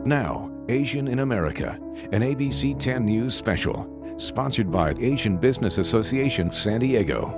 Now, Asian in America, an ABC 10 News special, sponsored by the Asian Business Association San Diego.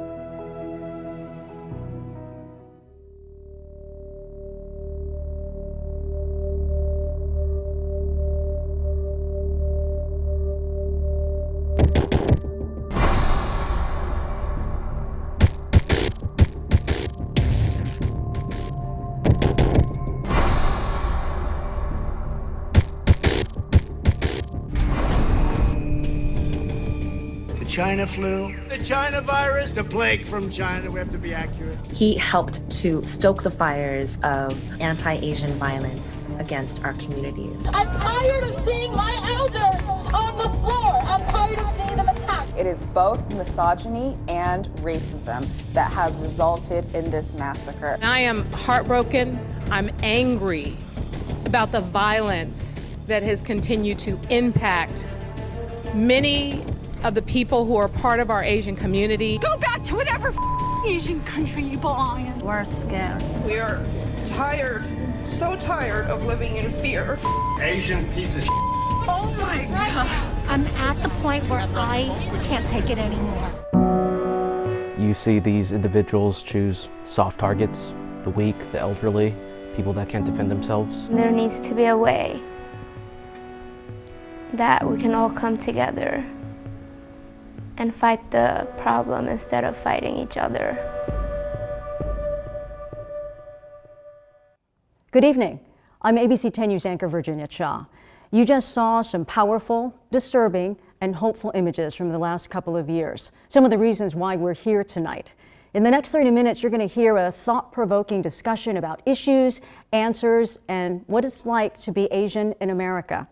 China flu, the China virus, the plague from China, we have to be accurate. He helped to stoke the fires of anti-Asian violence against our communities. I'm tired of seeing my elders on the floor. I'm tired of seeing them attacked. It is both misogyny and racism that has resulted in this massacre. I am heartbroken. I'm angry about the violence that has continued to impact many of the people who are part of our Asian community. Go back to whatever Asian country you belong in. We're scared. We are tired, so tired of living in fear. Asian piece of Oh my God. I'm at the point where I can't take it anymore. You see these individuals choose soft targets, the weak, the elderly, people that can't defend themselves. There needs to be a way that we can all come together and fight the problem instead of fighting each other. Good evening. I'm ABC 10 News anchor Virginia Cha. You just saw some powerful, disturbing, and hopeful images from the last couple of years. Some of the reasons why we're here tonight. In the next 30 minutes, you're going to hear a thought-provoking discussion about issues, answers, and what it's like to be Asian in America.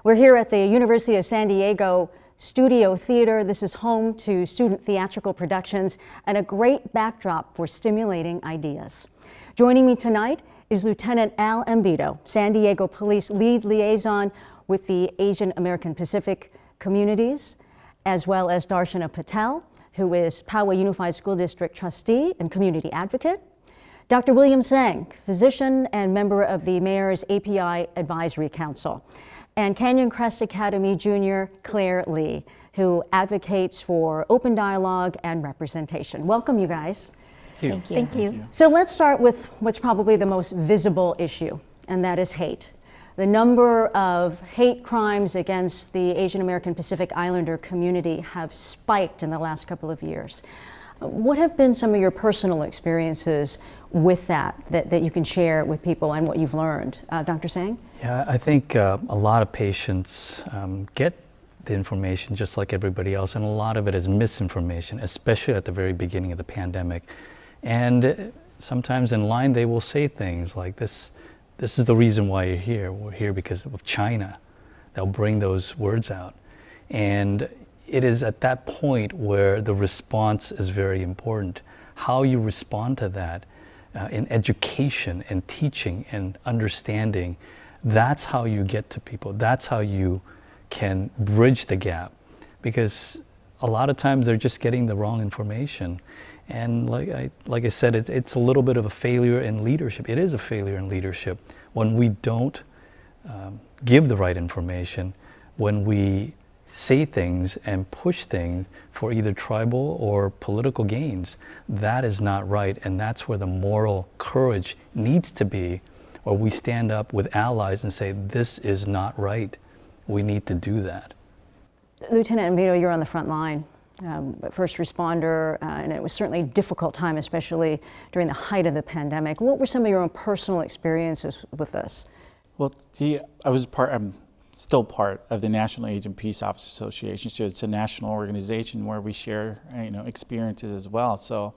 We're here at the University of San Diego Studio Theater. This is home to student theatrical productions and a great backdrop for stimulating ideas. Joining me tonight is Lieutenant Al Ambito, San Diego Police Lead Liaison with the Asian American Pacific communities, as well as Darshana Patel, who is Poway Unified School District Trustee and Community Advocate, Dr. William Tseng, physician and member of the Mayor's API Advisory Council, and Canyon Crest Academy junior Claire Lee, who advocates for open dialogue and representation. Welcome, you guys. Thank you. Thank you. So let's start with what's probably the most visible issue, and that is hate. The number of hate crimes against the Asian American Pacific Islander community have spiked in the last couple of years. What have been some of your personal experiences with that you can share with people and what you've learned? Dr. Tseng? Yeah, I think a lot of patients get the information just like everybody else, and a lot of it is misinformation, especially at the very beginning of the pandemic. And sometimes in line they will say things like, this is the reason why you're here. We're here because of China. They'll bring those words out. And it is at that point where the response is very important. How you respond to that in education and teaching and understanding, that's how you get to people. That's how you can bridge the gap, because a lot of times they're just getting the wrong information. And like I said, it's a little bit of a failure in leadership. It is a failure in leadership when we don't give the right information, when we say things and push things for either tribal or political gains. That is not right, and that's where the moral courage needs to be, or we stand up with allies and say, this is not right. We need to do that. Lieutenant Ambito, you're on the front line. First responder, and it was certainly a difficult time, especially during the height of the pandemic. What were some of your own personal experiences with this? Well, I'm still part of the National Asian Peace Officers Association. So it's a national organization where we share, experiences as well. So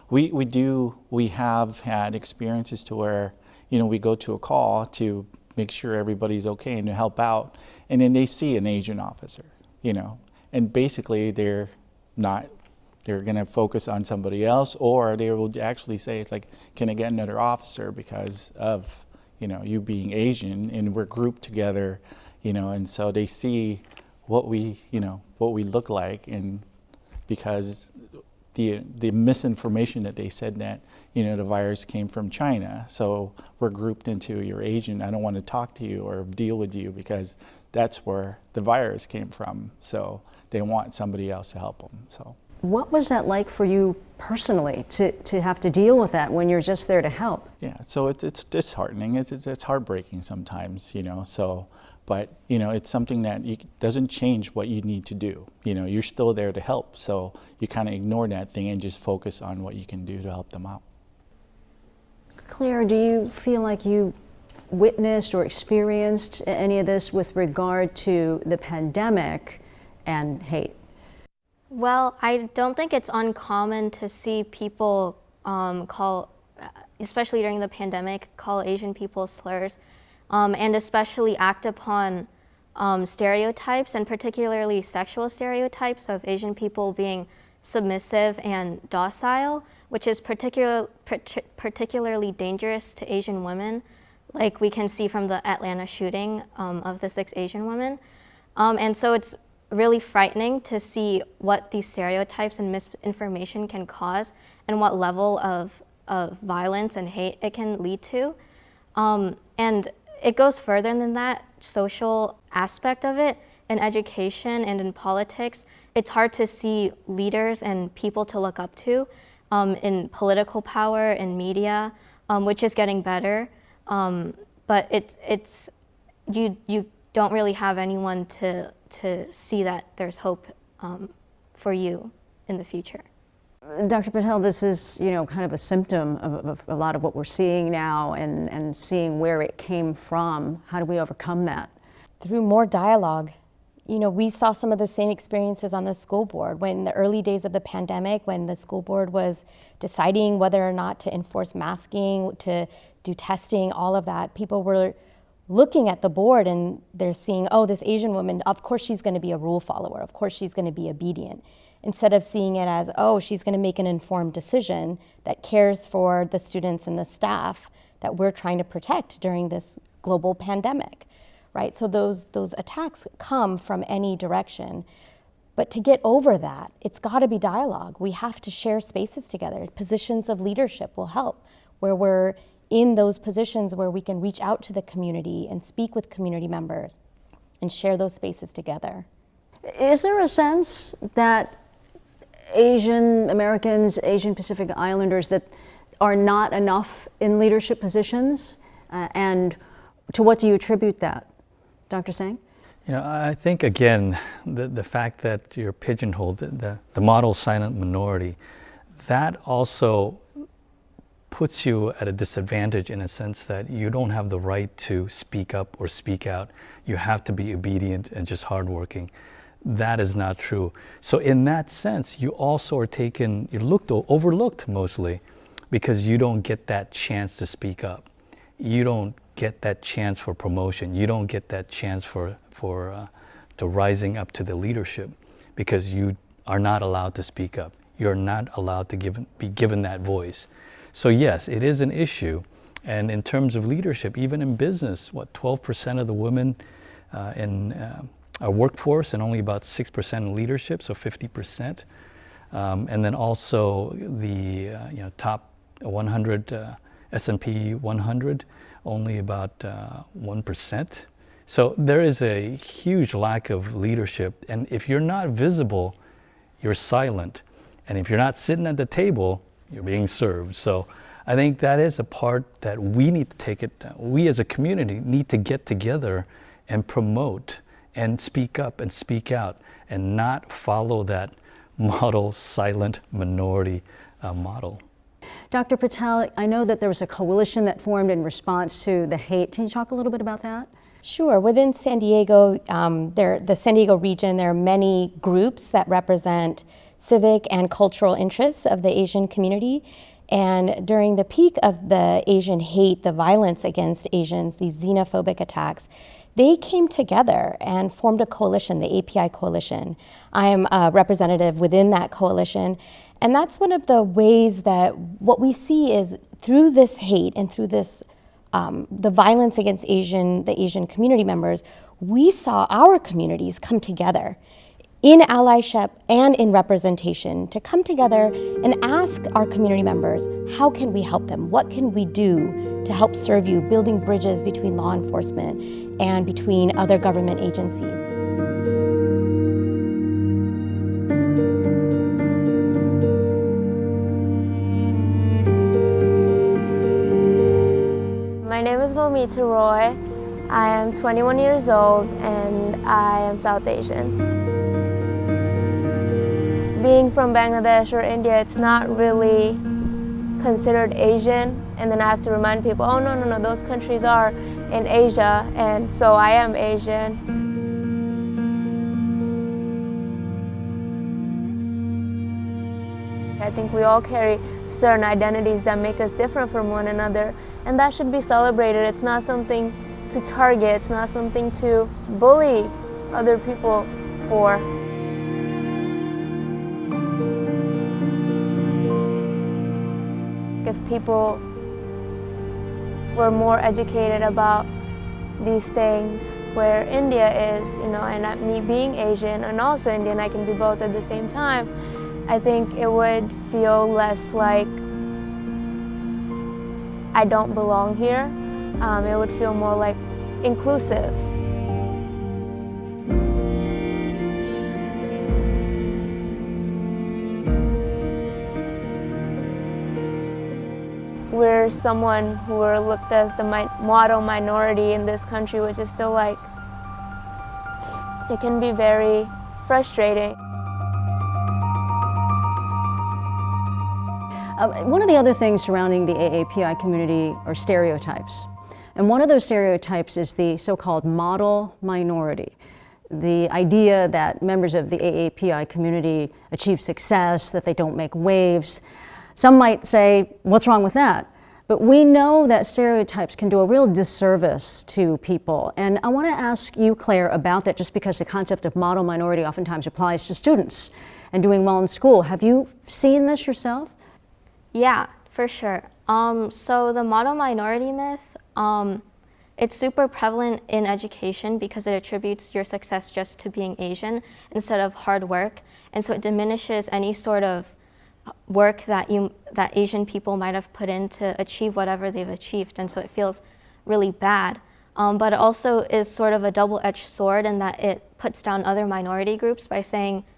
we have had experiences to where, we go to a call to make sure everybody's okay and to help out, and then they see an Asian officer, and basically they're going to focus on somebody else, or they will actually say, it's like, can I get another officer because of, you being Asian, and we're grouped together, and so they see what we look like, and because the misinformation that they said that, the virus came from China. So we're grouped into you're Asian. I don't want to talk to you or deal with you because that's where the virus came from. So they want somebody else to help them. So what was that like for you personally to have to deal with that when you're just there to help? Yeah, so it's disheartening. It's heartbreaking sometimes, So, but it's something that doesn't change what you need to do. You're still there to help. So you kind of ignore that thing and just focus on what you can do to help them out. Claire, do you feel like you witnessed or experienced any of this with regard to the pandemic and hate? Well, I don't think it's uncommon to see people especially during the pandemic, call Asian people slurs, and especially act upon stereotypes, and particularly sexual stereotypes of Asian people being submissive and docile, which is particularly dangerous to Asian women, like we can see from the Atlanta shooting of the 6 Asian women. And so it's really frightening to see what these stereotypes and misinformation can cause and what level of violence and hate it can lead to. And it goes further than that social aspect of it. In education and in politics, it's hard to see leaders and people to look up to in political power, in media, which is getting better. But it's you don't really have anyone to see that there's hope for you in the future. Dr. Patel, this is, kind of a symptom of a lot of what we're seeing now and seeing where it came from. How do we overcome that? Through more dialogue. We saw some of the same experiences on the school board when the early days of the pandemic, when the school board was deciding whether or not to enforce masking, to do testing, all of that. People were looking at the board and they're seeing, oh, this Asian woman, of course she's going to be a rule follower. Of course she's going to be obedient. Instead of seeing it as, oh, she's going to make an informed decision that cares for the students and the staff that we're trying to protect during this global pandemic, right? So those attacks come from any direction. But to get over that, it's got to be dialogue. We have to share spaces together. Positions of leadership will help, where we're in those positions where we can reach out to the community and speak with community members and share those spaces together. Is there a sense that Asian Americans, Asian Pacific Islanders, that are not enough in leadership positions? And to what do you attribute that? Dr. Sang? I think, again, the fact that you're pigeonholed, the model silent minority, that also puts you at a disadvantage in a sense that you don't have the right to speak up or speak out. You have to be obedient and just hardworking. That is not true. So in that sense, you also are overlooked mostly because you don't get that chance to speak up. You don't get that chance for promotion. You don't get that chance for rising up to the leadership because you are not allowed to speak up. You're not allowed to be given that voice. So yes, it is an issue. And in terms of leadership, even in business, 12% of the women in our workforce and only about 6% in leadership, so 50%. And then also the top 100, S&P 100, only about 1%. So there is a huge lack of leadership. And if you're not visible, you're silent. And if you're not sitting at the table, you're being served. So I think that is a part that we need to we as a community need to get together and promote and speak up and speak out and not follow that model silent minority model. Dr. Patel, I know that there was a coalition that formed in response to the hate. Can you talk a little bit about that? Sure. Within San Diego, the San Diego region, there are many groups that represent civic and cultural interests of the Asian community. And during the peak of the Asian hate, the violence against Asians, these xenophobic attacks, they came together and formed a coalition, the API Coalition. I am a representative within that coalition. And that's one of the ways that what we see is through this hate and through this, the violence against the Asian community members, we saw our communities come together in allyship and in representation to come together and ask our community members, how can we help them? What can we do to help serve you, building bridges between law enforcement and between other government agencies? My name is Momita Roy. I am 21 years old and I am South Asian. Being from Bangladesh or India, it's not really considered Asian, and then I have to remind people, oh no, those countries are in Asia, and so I am Asian. I think we all carry certain identities that make us different from one another, and that should be celebrated. It's not something to target, it's not something to bully other people for. If people were more educated about these things, where India is, and me being Asian and also Indian, I can do both at the same time, I think it would feel less like I don't belong here. It would feel more like inclusive. We're someone who are looked as the model minority in this country, which is still like, it can be very frustrating. One of the other things surrounding the AAPI community are stereotypes. And one of those stereotypes is the so-called model minority. The idea that members of the AAPI community achieve success, that they don't make waves. Some might say, what's wrong with that? But we know that stereotypes can do a real disservice to people. And I want to ask you, Claire, about that, just because the concept of model minority oftentimes applies to students and doing well in school. Have you seen this yourself? Yeah, for sure. So the model minority myth, it's super prevalent in education because it attributes your success just to being Asian instead of hard work. And so it diminishes any sort of work that Asian people might have put in to achieve whatever they've achieved, and so it feels really bad. But it also is sort of a double-edged sword in that it puts down other minority groups by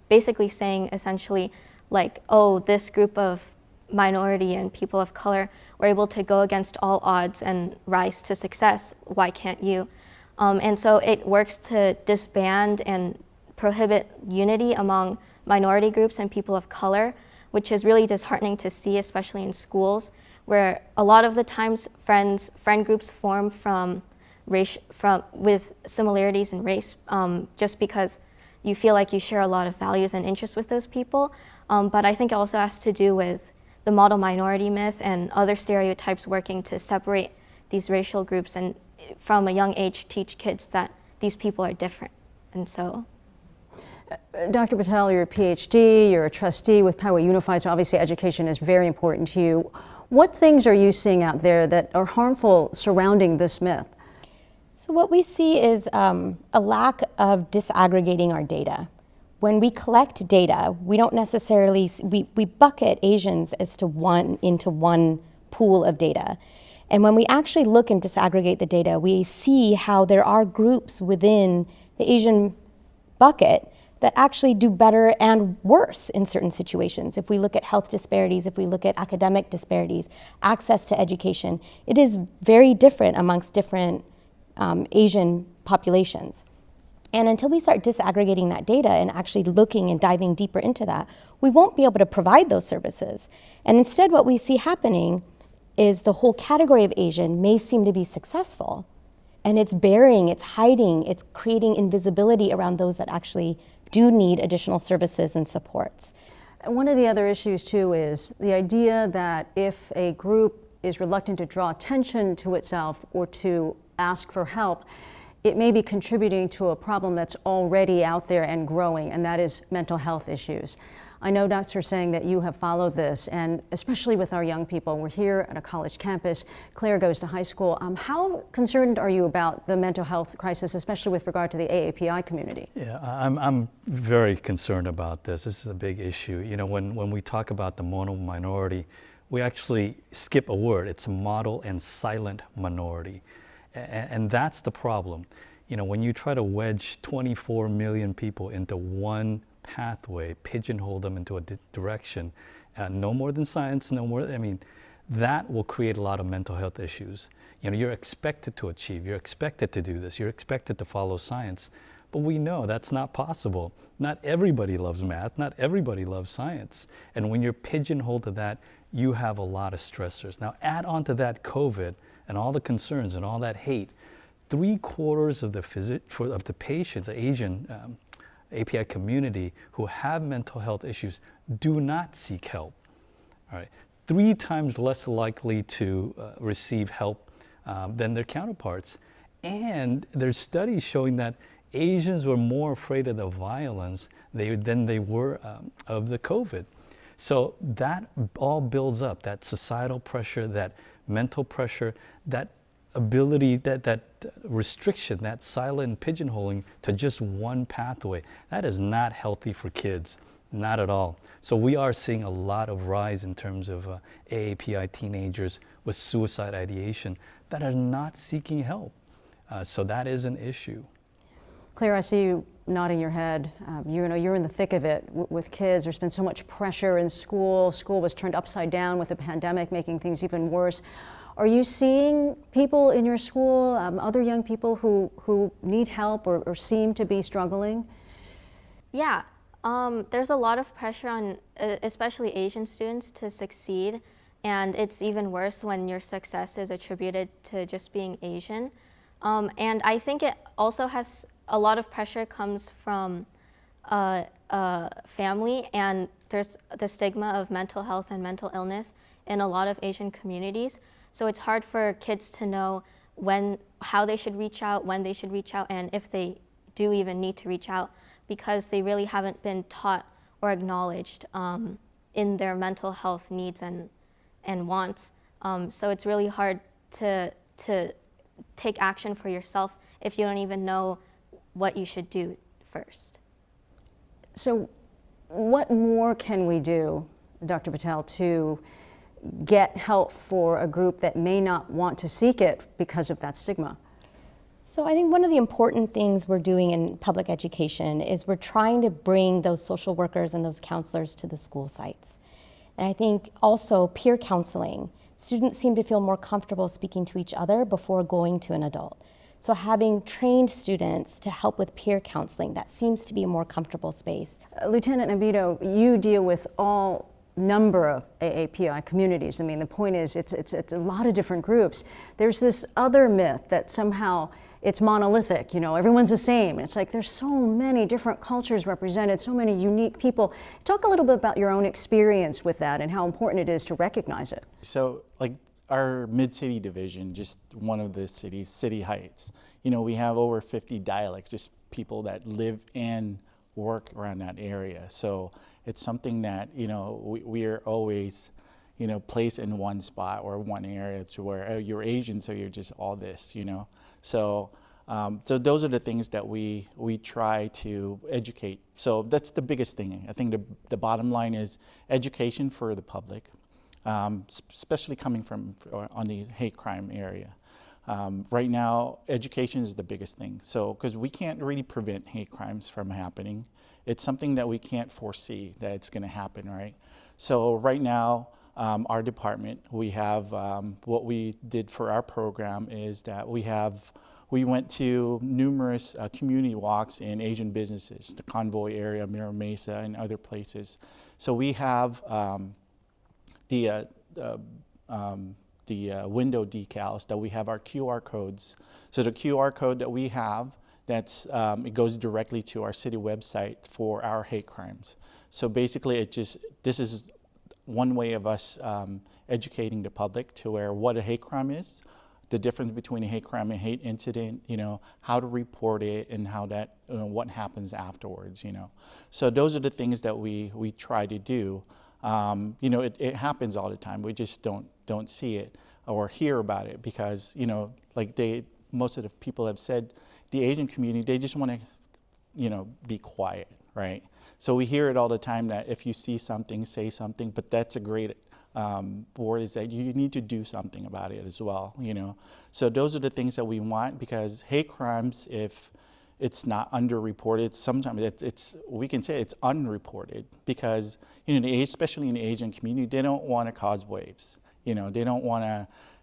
basically saying essentially like, oh, this group of minority and people of color were able to go against all odds and rise to success, why can't you? And so it works to disband and prohibit unity among minority groups and people of color, which is really disheartening to see, especially in schools, where a lot of the times friend groups form with similarities in race, just because you feel like you share a lot of values and interests with those people. But I think it also has to do with the model minority myth and other stereotypes working to separate these racial groups, and from a young age teach kids that these people are different. And so Dr. Patel, you're a PhD, you're a trustee with Poway Unified, so obviously education is very important to you. What things are you seeing out there that are harmful surrounding this myth? So what we see is a lack of disaggregating our data. When we collect data, we don't necessarily, we bucket Asians into one pool of data. And when we actually look and disaggregate the data, we see how there are groups within the Asian bucket that actually do better and worse in certain situations. If we look at health disparities, if we look at academic disparities, access to education, it is very different amongst different Asian populations. And until we start disaggregating that data and actually looking and diving deeper into that, we won't be able to provide those services. And instead what we see happening is the whole category of Asian may seem to be successful, and it's burying, it's hiding, it's creating invisibility around those that actually do need additional services and supports. And one of the other issues too is the idea that if a group is reluctant to draw attention to itself or to ask for help, it may be contributing to a problem that's already out there and growing, and that is mental health issues. I know, Dr. saying that you have followed this, and especially with our young people. We're here at a college campus. Claire goes to high school. How concerned are you about the mental health crisis, especially with regard to the AAPI community? Yeah, I'm very concerned about this. This is a big issue. You know, when we talk about the mono minority, we actually skip a word. It's a model and silent minority. And that's the problem. You know, when you try to wedge 24 million people into one pathway, pigeonhole them into a direction, no more than science, no more, I mean, that will create a lot of mental health issues. You know, you're expected to achieve, you're expected to do this, you're expected to follow science, but we know that's not possible. Not everybody loves math, not everybody loves science. And when you're pigeonholed to that, you have a lot of stressors. Now add on to that COVID and all the concerns and all that hate. 3/4 of the patients, the Asian API community who have mental health issues do not seek help. All right, 3 times less likely to receive help than their counterparts. And there's studies showing that Asians were more afraid of the violence than they were of the COVID. So that all builds up, that societal pressure, that mental pressure, that ability, that restriction, that silent pigeonholing to just one pathway. That is not healthy for kids, not at all. So we are seeing a lot of rise in terms of AAPI teenagers with suicide ideation that are not seeking help. So that is an issue. Claire, I see you nodding your head. You know, you're in the thick of it with kids. There's been so much pressure in school. School was turned upside down with the pandemic, making things even worse. Are you seeing people in your school, other young people who need help or seem to be struggling? Yeah, there's a lot of pressure on especially Asian students to succeed, and it's even worse when your success is attributed to just being Asian. And I think it also has a lot of pressure comes from family, and there's the stigma of mental health and mental illness in a lot of Asian communities. So it's hard for kids to know how they should reach out, when they should reach out, and if they do even need to reach out, because they really haven't been taught or acknowledged in their mental health needs and wants. So it's really hard to take action for yourself if you don't even know what you should do first. So what more can we do, Dr. Patel, to get help for a group that may not want to seek it because of that stigma? So I think one of the important things we're doing in public education is we're trying to bring those social workers and those counselors to the school sites. And I think also peer counseling. Students seem to feel more comfortable speaking to each other before going to an adult. So having trained students to help with peer counseling, that seems to be a more comfortable space. Lieutenant Nabito, you deal with all number of AAPI communities. I mean, the point is it's a lot of different groups. There's this other myth that somehow it's monolithic, you know, everyone's the same. It's like there's so many different cultures represented, so many unique people. Talk a little bit about your own experience with that and how important it is to recognize it. So, like our Mid-City division, just one of the cities, City Heights, you know, we have over 50 dialects, just people that live and work around that area. So it's something that, you know, we are always, you know, placed in one spot or one area to where, oh, you're Asian, so you're just all this, you know. So so those are the things that we try to educate. So that's the biggest thing. I think the bottom line is education for the public, especially coming from on the hate crime area. Right now, education is the biggest thing. So, because we can't really prevent hate crimes from happening. It's something that we can't foresee that it's going to happen, right? So right now, our department, we have, what we did for our program is that we went to numerous community walks in Asian businesses, the Convoy area, Mira Mesa, and other places. So we have the window decals that we have our QR codes. So the QR code that we have, it goes directly to our city website for our hate crimes. So basically this is one way of us educating the public to where what a hate crime is, the difference between a hate crime and hate incident, how to report it and how that, what happens afterwards, So those are the things that we try to do. It happens all the time. We just don't see it or hear about it because, like most of the people have said, the Asian community, they just want to, be quiet, right? So we hear it all the time that if you see something, say something, but that's a great word is that you need to do something about it as well, So those are the things that we want because hate crimes, if it's not underreported, sometimes we can say it's unreported because, especially in the Asian community, they don't want to cause waves. They don't want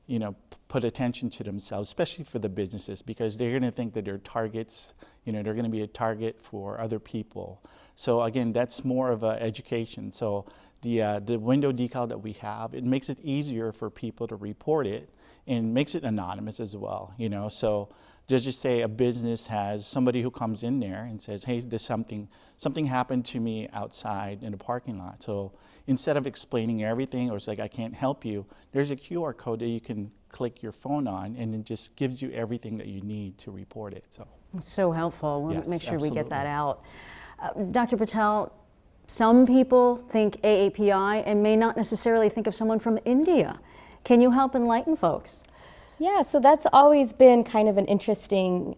to, put attention to themselves, especially for the businesses, because they're going to think that they're targets, they're going to be a target for other people. So again, that's more of an education. So the window decal that we have, it makes it easier for people to report it and makes it anonymous as well, So just say a business has somebody who comes in there and says, hey, there's something happened to me outside in the parking lot. So instead of explaining everything or it's like, I can't help you, there's a QR code that you can click your phone on and it just gives you everything that you need to report it. So it's so helpful. We'll yes, make sure absolutely. we get that out. Dr. Patel, some people think AAPI and may not necessarily think of someone from India. Can you help enlighten folks? Yeah, so that's always been kind of an interesting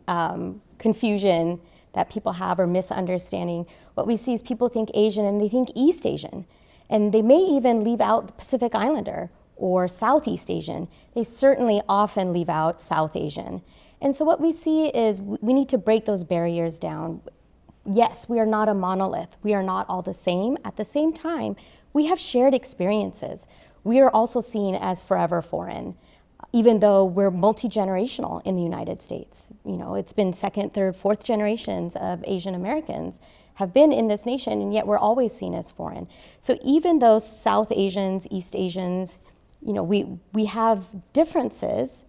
confusion that people have or misunderstanding. What we see is people think Asian and they think East Asian. And they may even leave out the Pacific Islander or Southeast Asian. They certainly often leave out South Asian. And so what we see is we need to break those barriers down. Yes, we are not a monolith. We are not all the same. At the same time, we have shared experiences. We are also seen as forever foreign, even though we're multi-generational in the United States. It's been second, third, fourth generations of Asian Americans have been in this nation, and yet we're always seen as foreign. So even though South Asians, East Asians, we have differences.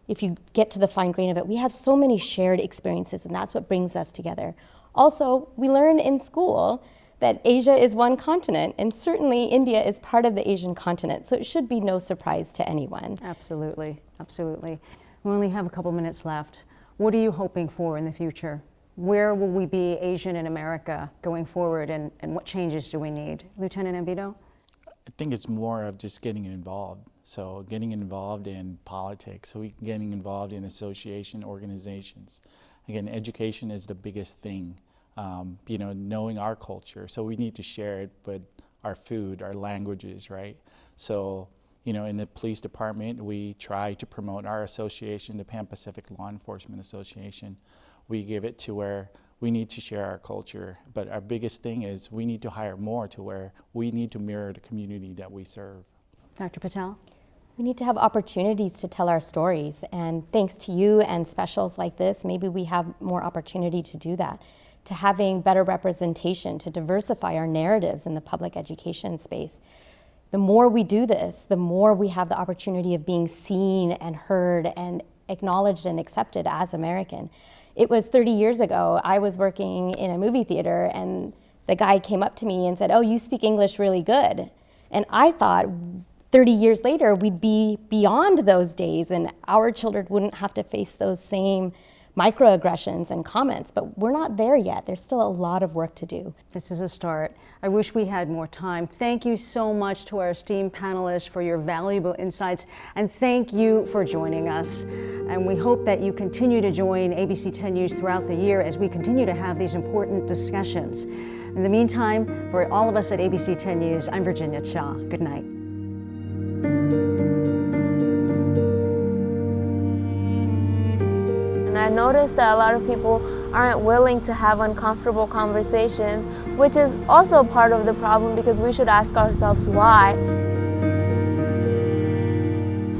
If you get to the fine grain of it, we have so many shared experiences, and that's what brings us together. Also, we learn in school that Asia is one continent, and certainly India is part of the Asian continent, so it should be no surprise to anyone. Absolutely, absolutely. We only have a couple minutes left. What are you hoping for in the future? Where will we be Asian in America going forward, and what changes do we need? Lieutenant Ambito? I think it's more of just getting involved. So getting involved in politics, so getting involved in association organizations. Again, education is the biggest thing. Knowing our culture. So we need to share it with our food, our languages, right? So, in the police department, we try to promote our association, the Pan-Pacific Law Enforcement Association. We give it to where we need to share our culture. But our biggest thing is we need to hire more to where we need to mirror the community that we serve. Dr. Patel? We need to have opportunities to tell our stories. And thanks to you and specials like this, maybe we have more opportunity to do that, to having better representation, to diversify our narratives in the public education space. The more we do this, the more we have the opportunity of being seen and heard and acknowledged and accepted as American. It was 30 years ago, I was working in a movie theater and the guy came up to me and said, "Oh, you speak English really good." And I thought 30 years later, we'd be beyond those days and our children wouldn't have to face those same microaggressions and comments, but we're not there yet. There's still a lot of work to do. This is a start. I wish we had more time. Thank you so much to our esteemed panelists for your valuable insights, and thank you for joining us. And we hope that you continue to join ABC 10 News throughout the year as we continue to have these important discussions. In the meantime, for all of us at ABC 10 News, I'm Virginia Cha. Good night. And I noticed that a lot of people aren't willing to have uncomfortable conversations, which is also part of the problem because we should ask ourselves why.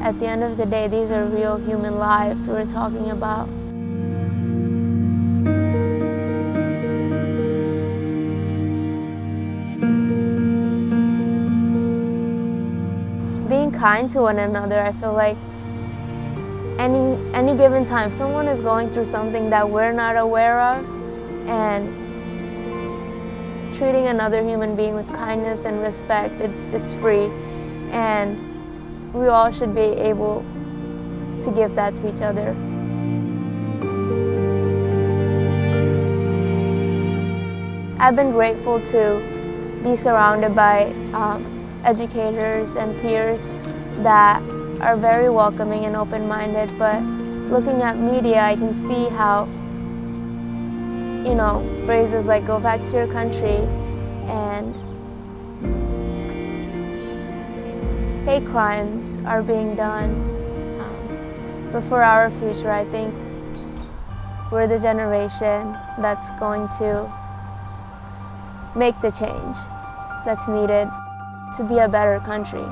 At the end of the day, these are real human lives we're talking about. Being kind to one another, I feel like any given time, someone is going through something that we're not aware of, and treating another human being with kindness and respect, it's free. And we all should be able to give that to each other. I've been grateful to be surrounded by educators and peers that are very welcoming and open-minded, but looking at media, I can see how, you know, phrases like "go back to your country" and hate crimes are being done. But for our future, I think we're the generation that's going to make the change that's needed to be a better country.